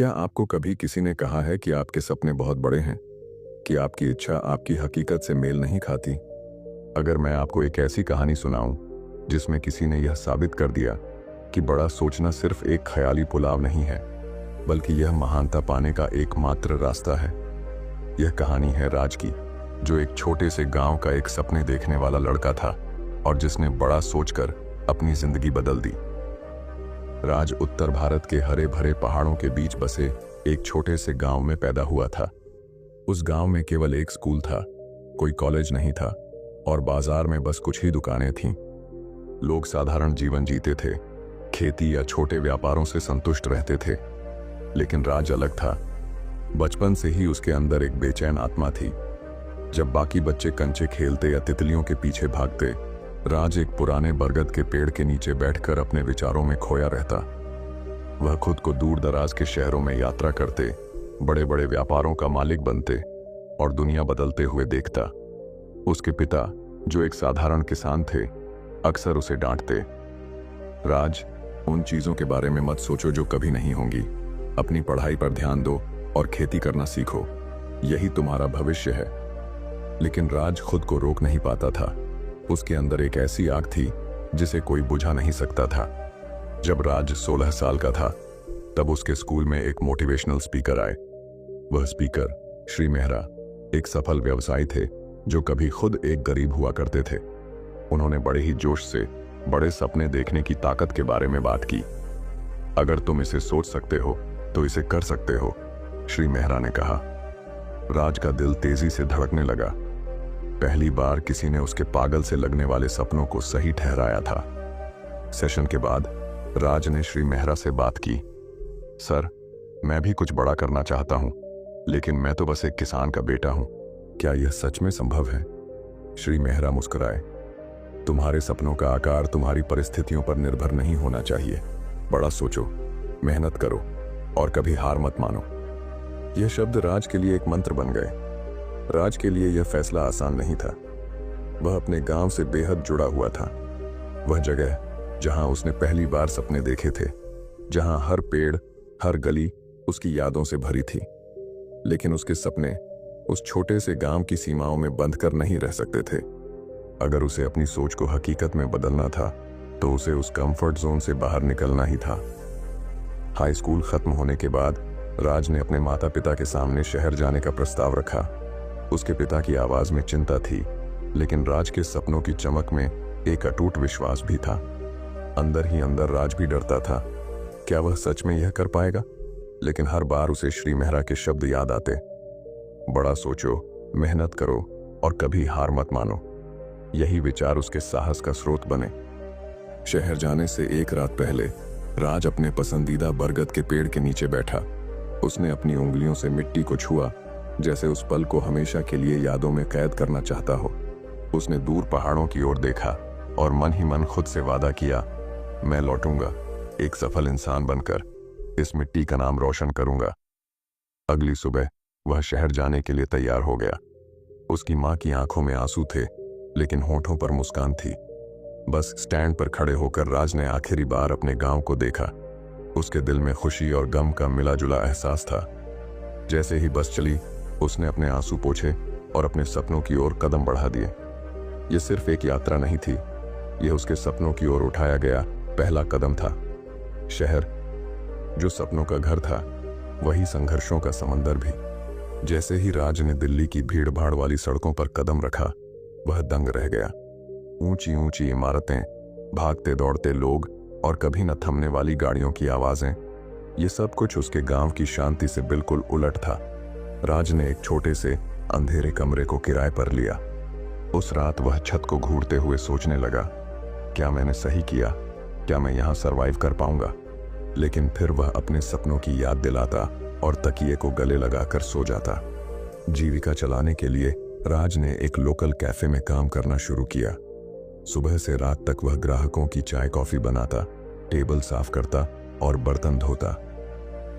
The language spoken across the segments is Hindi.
क्या आपको कभी किसी ने कहा है कि आपके सपने बहुत बड़े हैं, कि आपकी इच्छा आपकी हकीकत से मेल नहीं खाती? अगर मैं आपको एक ऐसी कहानी सुनाऊं जिसमें किसी ने यह साबित कर दिया कि बड़ा सोचना सिर्फ एक ख्याली पुलाव नहीं है, बल्कि यह महानता पाने का एकमात्र रास्ता है। यह कहानी है राज की, जो एक छोटे से गांव का एक सपने देखने वाला लड़का था और जिसने बड़ा सोचकर अपनी जिंदगी बदल दी। राज उत्तर भारत के हरे भरे पहाड़ों के बीच बसे एक छोटे से गांव में पैदा हुआ था। उस गांव में केवल एक स्कूल था, कोई कॉलेज नहीं था और बाजार में बस कुछ ही दुकानें थीं। लोग साधारण जीवन जीते थे, खेती या छोटे व्यापारों से संतुष्ट रहते थे। लेकिन राज अलग था। बचपन से ही उसके अंदर एक बेचैन आत्मा थी। जब बाकी बच्चे कंचे खेलते या तितलियों के पीछे भागते, राज एक पुराने बरगद के पेड़ के नीचे बैठकर अपने विचारों में खोया रहता। वह खुद को दूर दराज के शहरों में यात्रा करते, बड़े बड़े व्यापारों का मालिक बनते और दुनिया बदलते हुए देखता। उसके पिता, जो एक साधारण किसान थे, अक्सर उसे डांटते, राज, उन चीजों के बारे में मत सोचो जो कभी नहीं होंगी। अपनी पढ़ाई पर ध्यान दो और खेती करना सीखो, यही तुम्हारा भविष्य है। लेकिन राज खुद को रोक नहीं पाता था। उसके अंदर एक ऐसी आग थी जिसे कोई बुझा नहीं सकता था। जब राज 16 साल का था, तब उसके स्कूल में एक मोटिवेशनल स्पीकर आए। वह स्पीकर श्री मेहरा एक सफल व्यवसायी थे जो कभी खुद एक गरीब हुआ करते थे। उन्होंने बड़े ही जोश से बड़े सपने देखने की ताकत के बारे में बात की। अगर तुम इसे सोच सकते हो तो इसे कर सकते हो, श्री मेहरा ने कहा। राज का दिल तेजी से धड़कने लगा। पहली बार किसी ने उसके पागल से लगने वाले सपनों को सही ठहराया था। सेशन के बाद राज ने श्री मेहरा से बात की। सर, मैं भी कुछ बड़ा करना चाहता हूं, लेकिन मैं तो बस एक किसान का बेटा हूं। क्या यह सच में संभव है? श्री मेहरा मुस्कुराए। तुम्हारे सपनों का आकार तुम्हारी परिस्थितियों पर निर्भर नहीं होना चाहिए। बड़ा सोचो, मेहनत करो और कभी हार मत मानो। यह शब्द राज के लिए एक मंत्र बन गए। राज के लिए यह फैसला आसान नहीं था। वह अपने गांव से बेहद जुड़ा हुआ था। वह जगह जहां उसने पहली बार सपने देखे थे, जहां हर पेड़, हर गली उसकी यादों से भरी थी। लेकिन उसके सपने उस छोटे से गांव की सीमाओं में बंद कर नहीं रह सकते थे। अगर उसे अपनी सोच को हकीकत में बदलना था, तो उसे उस कंफर्ट जोन से बाहर निकलना ही था। हाई स्कूल खत्म होने के बाद राज ने अपने माता पिता के सामने शहर जाने का प्रस्ताव रखा। उसके पिता की आवाज में चिंता थी, लेकिन राज के सपनों की चमक में एक अटूट विश्वास भी था। अंदर ही अंदर राज भी डरता था, क्या वह सच में यह कर पाएगा? लेकिन हर बार उसे श्री मेहरा के शब्द याद आते, बड़ा सोचो, मेहनत करो और कभी हार मत मानो। यही विचार उसके साहस का स्रोत बने। शहर जाने से एक रात पहले राज अपने पसंदीदा बरगद के पेड़ के नीचे बैठा। उसने अपनी उंगलियों से मिट्टी को छुआ, जैसे उस पल को हमेशा के लिए यादों में कैद करना चाहता हो। उसने दूर पहाड़ों की ओर देखा और मन ही मन खुद से वादा किया, मैं लौटूंगा एक सफल इंसान बनकर, इस मिट्टी का नाम रोशन करूंगा। अगली सुबह वह शहर जाने के लिए तैयार हो गया। उसकी मां की आंखों में आंसू थे, लेकिन होठों पर मुस्कान थी। बस स्टैंड पर खड़े होकर राज ने आखिरी बार अपने गांव को देखा। उसके दिल में खुशी और गम का मिला जुला एहसास था। जैसे ही बस चली, उसने अपने आंसू पोंछे और अपने सपनों की ओर कदम बढ़ा दिए। यह सिर्फ एक यात्रा नहीं थी, यह उसके सपनों की ओर उठाया गया पहला कदम था। शहर, जो सपनों का घर था, वही संघर्षों का समंदर भी। जैसे ही राज ने दिल्ली की भीड़ भाड़ वाली सड़कों पर कदम रखा, वह दंग रह गया। ऊंची ऊंची इमारतें, भागते दौड़ते लोग और कभी न थमने वाली गाड़ियों की आवाजें, ये सब कुछ उसके गांव की शांति से बिल्कुल उलट था। राज ने एक छोटे से अंधेरे कमरे को किराए पर लिया। उस रात वह छत को घूरते हुए सोचने लगा, क्या मैंने सही किया? क्या मैं यहाँ सरवाइव कर पाऊंगा? लेकिन फिर वह अपने सपनों की याद दिलाता और तकिए को गले लगाकर सो जाता। जीविका चलाने के लिए राज ने एक लोकल कैफे में काम करना शुरू किया। सुबह से रात तक वह ग्राहकों की चाय कॉफी बनाता, टेबल साफ करता और बर्तन धोता।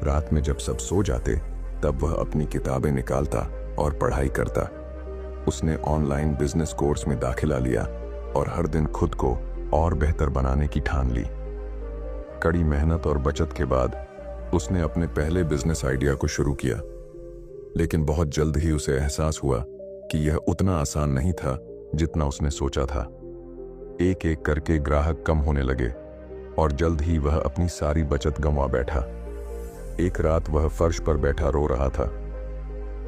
रात में जब सब सो जाते, तब वह अपनी किताबें निकालता और पढ़ाई करता। उसने ऑनलाइन बिजनेस कोर्स में दाखिला लिया और हर दिन खुद को और बेहतर बनाने की ठान ली। कड़ी मेहनत और बचत के बाद उसने अपने पहले बिजनेस आइडिया को शुरू किया, लेकिन बहुत जल्द ही उसे एहसास हुआ कि यह उतना आसान नहीं था जितना उसने सोचा था। एक एक करके ग्राहक कम होने लगे और जल्द ही वह अपनी सारी बचत गंवा बैठा। एक रात वह फर्श पर बैठा रो रहा था।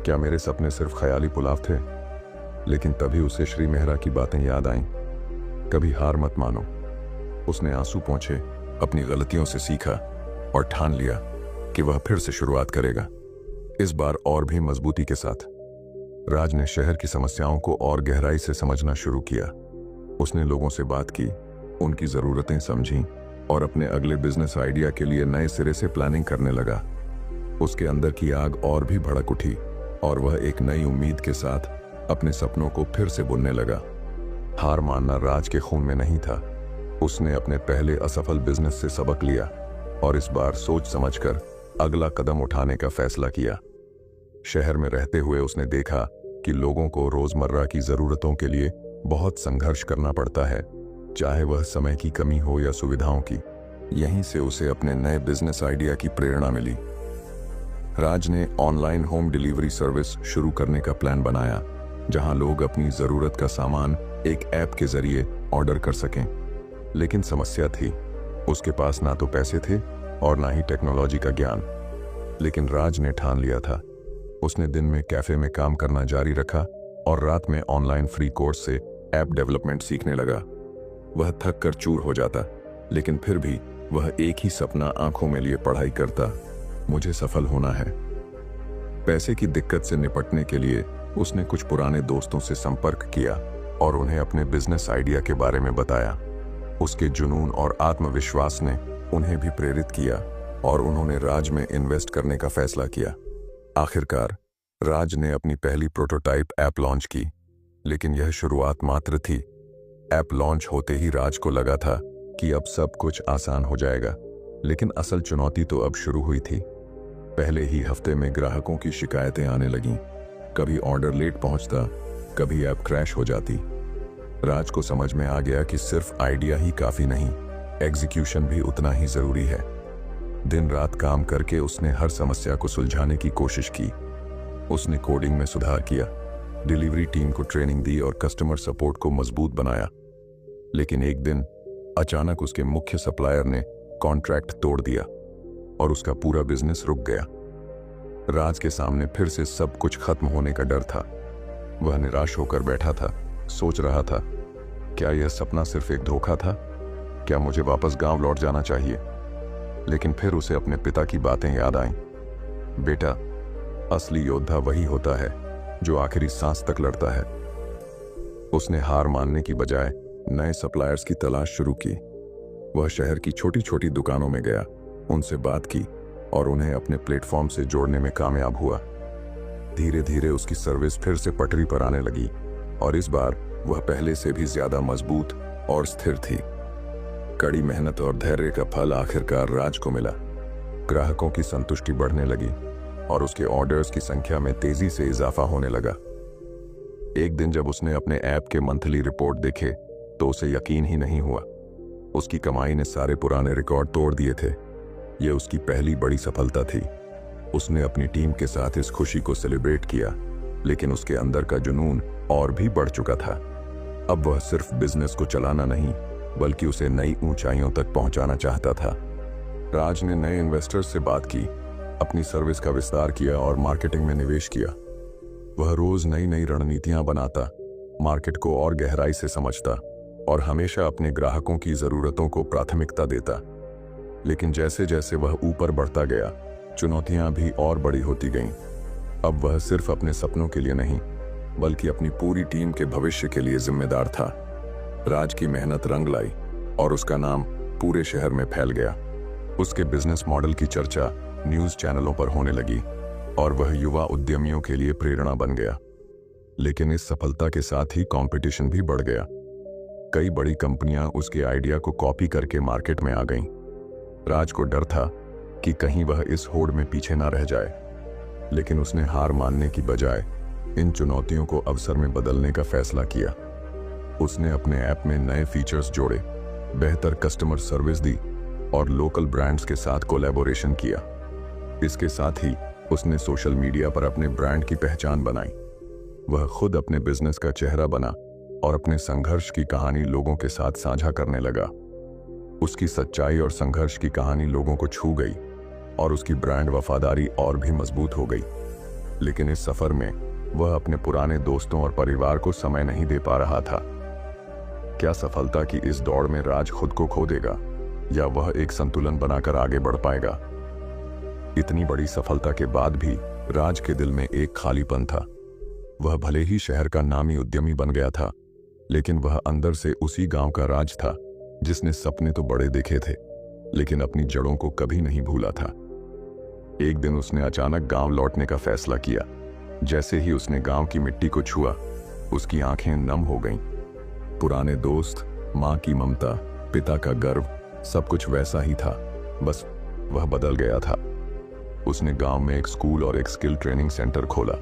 क्या मेरे सपने सिर्फ ख्याली पुलाव थे? लेकिन तभी उसे श्री मेहरा की बातें याद आईं। कभी हार मत मानो। उसने आंसू पोंछे, अपनी गलतियों से सीखा और ठान लिया कि वह फिर से शुरुआत करेगा, इस बार और भी मजबूती के साथ। राज ने शहर की समस्याओं को और गहराई से समझना शुरू किया। उसने लोगों से बात की, उनकी जरूरतें समझी और अपने अगले बिजनेस आइडिया के लिए नए सिरे से प्लानिंग करने लगा। उसके अंदर की आग और भी भड़क उठी और वह एक नई उम्मीद के साथ अपने सपनों को फिर से बुनने लगा। हार मानना राज के खून में नहीं था। उसने अपने पहले असफल बिजनेस से सबक लिया और इस बार सोच समझकर अगला कदम उठाने का फैसला किया। शहर में रहते हुए उसने देखा कि लोगों को रोजमर्रा की जरूरतों के लिए बहुत संघर्ष करना पड़ता है, चाहे वह समय की कमी हो या सुविधाओं की। यहीं से उसे अपने नए बिजनेस आइडिया की प्रेरणा मिली। राज ने ऑनलाइन होम डिलीवरी सर्विस शुरू करने का प्लान बनाया, जहां लोग अपनी जरूरत का सामान एक ऐप के जरिए ऑर्डर कर सकें। लेकिन समस्या थी, उसके पास ना तो पैसे थे और ना ही टेक्नोलॉजी का ज्ञान। लेकिन राज ने ठान लिया था। उसने दिन में कैफे में काम करना जारी रखा और रात में ऑनलाइन फ्री कोर्स से ऐप डेवलपमेंट सीखने लगा। वह थक कर चूर हो जाता, लेकिन फिर भी वह एक ही सपना आंखों में लिए पढ़ाई करता, मुझे सफल होना है। पैसे की दिक्कत से निपटने के लिए उसने कुछ पुराने दोस्तों से संपर्क किया और उन्हें अपने बिजनेस आइडिया के बारे में बताया। उसके जुनून और आत्मविश्वास ने उन्हें भी प्रेरित किया और उन्होंने राज में इन्वेस्ट करने का फैसला किया। आखिरकार राज ने अपनी पहली प्रोटोटाइप ऐप लॉन्च की, लेकिन यह शुरुआत मात्र थी। ऐप लॉन्च होते ही राज को लगा था कि अब सब कुछ आसान हो जाएगा, लेकिन असल चुनौती तो अब शुरू हुई थी। पहले ही हफ्ते में ग्राहकों की शिकायतें आने लगीं। कभी ऑर्डर लेट पहुंचता, कभी ऐप क्रैश हो जाती। राज को समझ में आ गया कि सिर्फ आइडिया ही काफी नहीं, एग्जीक्यूशन भी उतना ही जरूरी है। दिन रात काम करके उसने हर समस्या को सुलझाने की कोशिश की। उसने कोडिंग में सुधार किया, डिलीवरी टीम को ट्रेनिंग दी और कस्टमर सपोर्ट को मजबूत बनाया। लेकिन एक दिन अचानक उसके मुख्य सप्लायर ने कॉन्ट्रैक्ट तोड़ दिया और उसका पूरा बिजनेस रुक गया। राज के सामने फिर से सब कुछ खत्म होने का डर था। वह निराश होकर बैठा था, सोच रहा था, क्या यह सपना सिर्फ एक धोखा था? क्या मुझे वापस गांव लौट जाना चाहिए? लेकिन फिर उसे अपने पिता की बातें याद आईं। बेटा, असली योद्धा वही होता है जो आखिरी सांस तक लड़ता है। उसने हार मानने की बजाय नए सप्लायर्स की तलाश शुरू की। वह शहर की छोटी छोटी दुकानों में गया, उनसे बात की और उन्हें अपने प्लेटफॉर्म से जोड़ने में कामयाब हुआ। धीरे धीरे उसकी सर्विस फिर से पटरी पर आने लगी और इस बार वह पहले से भी ज्यादा मजबूत और स्थिर थी। कड़ी मेहनत और धैर्य का फल आखिरकार राज को मिला। ग्राहकों की संतुष्टि बढ़ने लगी और उसके ऑर्डर्स की संख्या में तेजी से इजाफा होने लगा। एक दिन जब उसने अपने ऐप के मंथली रिपोर्ट देखे तो उसे यकीन ही नहीं हुआ। उसकी कमाई ने सारे पुराने रिकॉर्ड तोड़ दिए थे। यह उसकी पहली बड़ी सफलता थी। उसने अपनी टीम के साथ इस खुशी को सेलिब्रेट किया, लेकिन उसके अंदर का जुनून और भी बढ़ चुका था। अब वह सिर्फ बिजनेस को चलाना नहीं, बल्कि उसे नई ऊंचाइयों तक पहुंचाना चाहता था। राज ने नए इन्वेस्टर्स से बात की, अपनी सर्विस का विस्तार किया और मार्केटिंग में निवेश किया। वह रोज नई नई रणनीतियां बनाता, मार्केट को और गहराई से समझता और हमेशा अपने ग्राहकों की जरूरतों को प्राथमिकता देता। लेकिन जैसे जैसे वह ऊपर बढ़ता गया, चुनौतियां भी और बड़ी होती गईं। अब वह सिर्फ अपने सपनों के लिए नहीं, बल्कि अपनी पूरी टीम के भविष्य के लिए जिम्मेदार था। राज की मेहनत रंग लाई और उसका नाम पूरे शहर में फैल गया। उसके बिजनेस मॉडल की चर्चा न्यूज चैनलों पर होने लगी और वह युवा उद्यमियों के लिए प्रेरणा बन गया। लेकिन इस सफलता के साथ ही कंपटीशन भी बढ़ गया। कई बड़ी कंपनियां उसके आइडिया को कॉपी करके मार्केट में आ गईं। राज को डर था कि कहीं वह इस होड़ में पीछे ना रह जाए, लेकिन उसने हार मानने की बजाय इन चुनौतियों को अवसर में बदलने का फैसला किया। उसने अपने ऐप में नए फीचर्स जोड़े, बेहतर कस्टमर सर्विस दी और लोकल ब्रांड्स के साथ कोलैबोरेशन किया। इसके साथ ही उसने सोशल मीडिया पर अपने ब्रांड की पहचान बनाई। वह खुद अपने बिजनेस का चेहरा बना और अपने संघर्ष की कहानी लोगों के साथ साझा करने लगा। उसकी सच्चाई और संघर्ष की कहानी लोगों को छू गई और उसकी ब्रांड वफादारी और भी मजबूत हो गई। लेकिन इस सफर में वह अपने पुराने दोस्तों और परिवार को समय नहीं दे पा रहा था। क्या सफलता की इस दौड़ में राज खुद को खो देगा या वह एक संतुलन बनाकर आगे बढ़ पाएगा? इतनी बड़ी सफलता के बाद भी राज के दिल में एक खालीपन था। वह भले ही शहर का नामी उद्यमी बन गया था, लेकिन वह अंदर से उसी गांव का राज था जिसने सपने तो बड़े देखे थे, लेकिन अपनी जड़ों को कभी नहीं भूला था। एक दिन उसने अचानक गांव लौटने का फैसला किया। जैसे ही उसने गांव की मिट्टी को छुआ, उसकी आंखें नम हो गईं। पुराने दोस्त, मां की ममता, पिता का गर्व, सब कुछ वैसा ही था, बस वह बदल गया था। उसने गांव में एक स्कूल और एक स्किल ट्रेनिंग सेंटर खोला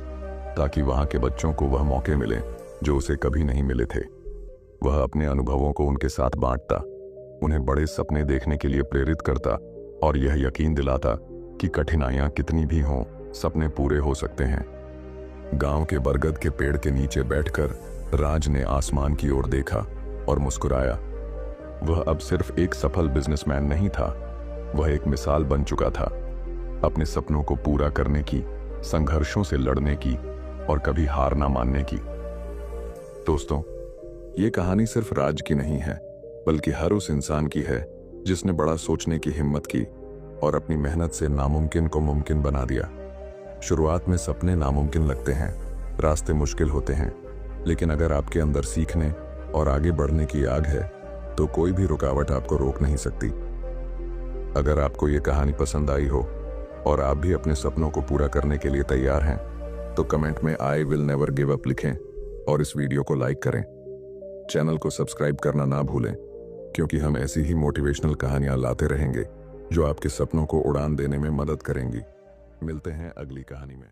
ताकि वहां के बच्चों को वह मौके मिले जो उसे कभी नहीं मिले थे। वह अपने अनुभवों को उनके साथ बांटता, उन्हें बड़े सपने देखने के लिए प्रेरित करता और यह यकीन दिलाता कि कठिनाइयां कितनी भी हों, सपने पूरे हो सकते हैं। गांव के बरगद के पेड़ के नीचे बैठकर राज ने आसमान की ओर देखा और मुस्कुराया। वह अब सिर्फ एक सफल बिजनेसमैन नहीं था, वह एक मिसाल बन चुका था, अपने सपनों को पूरा करने की, संघर्षों से लड़ने की और कभी हार ना मानने की। दोस्तों, ये कहानी सिर्फ राज की नहीं है, बल्कि हर उस इंसान की है जिसने बड़ा सोचने की हिम्मत की और अपनी मेहनत से नामुमकिन को मुमकिन बना दिया। शुरुआत में सपने नामुमकिन लगते हैं, रास्ते मुश्किल होते हैं, लेकिन अगर आपके अंदर सीखने और आगे बढ़ने की आग है तो कोई भी रुकावट आपको रोक नहीं सकती। अगर आपको ये कहानी पसंद आई हो और आप भी अपने सपनों को पूरा करने के लिए तैयार हैं, तो कमेंट में I will never give up लिखें और इस वीडियो को लाइक करें। चैनल को सब्सक्राइब करना ना भूलें, क्योंकि हम ऐसी ही मोटिवेशनल कहानियां लाते रहेंगे जो आपके सपनों को उड़ान देने में मदद करेंगी। मिलते हैं अगली कहानी में।